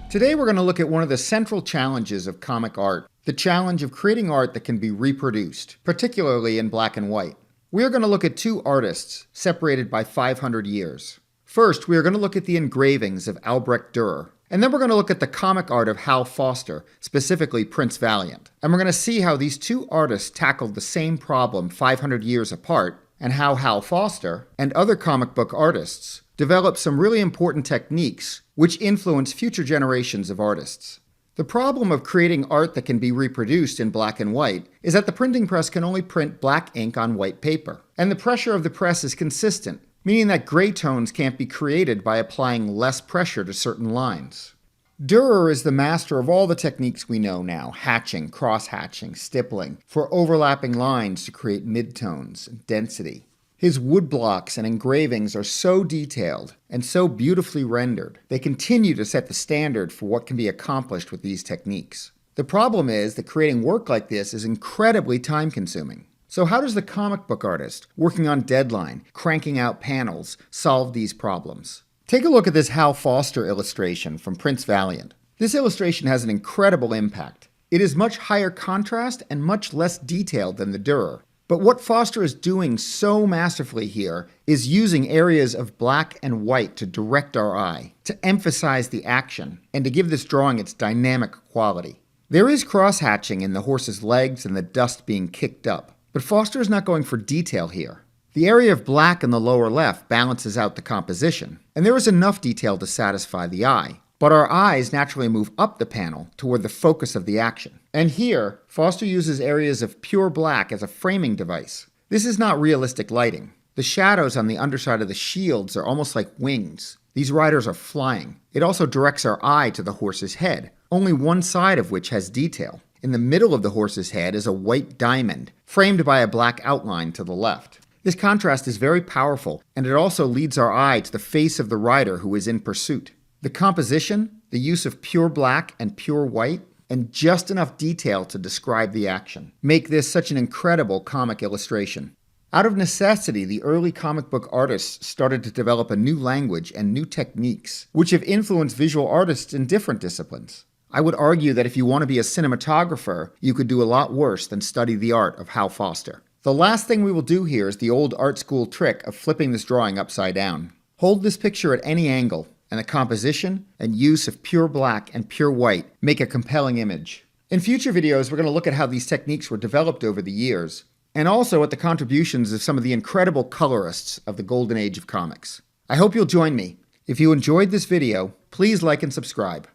Today we're going to look at one of the central challenges of comic art, the challenge of creating art that can be reproduced, particularly in black and white. We are going to look at two artists separated by 500 years. First, we are going to look at the engravings of Albrecht Dürer, and then we're going to look at the comic art of Hal Foster, specifically Prince Valiant. And we're going to see how these two artists tackled the same problem 500 years apart, and how Hal Foster and other comic book artists developed some really important techniques which influence future generations of artists. The problem of creating art that can be reproduced in black and white is that the printing press can only print black ink on white paper, and the pressure of the press is consistent, meaning that gray tones can't be created by applying less pressure to certain lines. Dürer is the master of all the techniques we know now, hatching, cross-hatching, stippling, for overlapping lines to create midtones and density. His woodblocks and engravings are so detailed and so beautifully rendered, they continue to set the standard for what can be accomplished with these techniques. The problem is that creating work like this is incredibly time-consuming. So how does the comic book artist, working on deadline, cranking out panels, solve these problems? Take a look at this Hal Foster illustration from Prince Valiant. This illustration has an incredible impact. It is much higher contrast and much less detailed than the Dürer. But what Foster is doing so masterfully here is using areas of black and white to direct our eye, to emphasize the action, and to give this drawing its dynamic quality. There is cross-hatching in the horse's legs and the dust being kicked up, but Foster is not going for detail here. The area of black in the lower left balances out the composition, and there is enough detail to satisfy the eye. But our eyes naturally move up the panel toward the focus of the action. And here, Foster uses areas of pure black as a framing device. This is not realistic lighting. The shadows on the underside of the shields are almost like wings. These riders are flying. It also directs our eye to the horse's head, only one side of which has detail. In the middle of the horse's head is a white diamond, framed by a black outline to the left. This contrast is very powerful, and it also leads our eye to the face of the rider who is in pursuit. The composition, the use of pure black and pure white, and just enough detail to describe the action, make this such an incredible comic illustration. Out of necessity, the early comic book artists started to develop a new language and new techniques, which have influenced visual artists in different disciplines. I would argue that if you want to be a cinematographer, you could do a lot worse than study the art of Hal Foster. The last thing we will do here is the old art school trick of flipping this drawing upside down. Hold this picture at any angle, and the composition and use of pure black and pure white make a compelling image. In future videos, we're going to look at how these techniques were developed over the years, and also at the contributions of some of the incredible colorists of the golden age of comics. I hope you'll join me. If you enjoyed this video, please like and subscribe.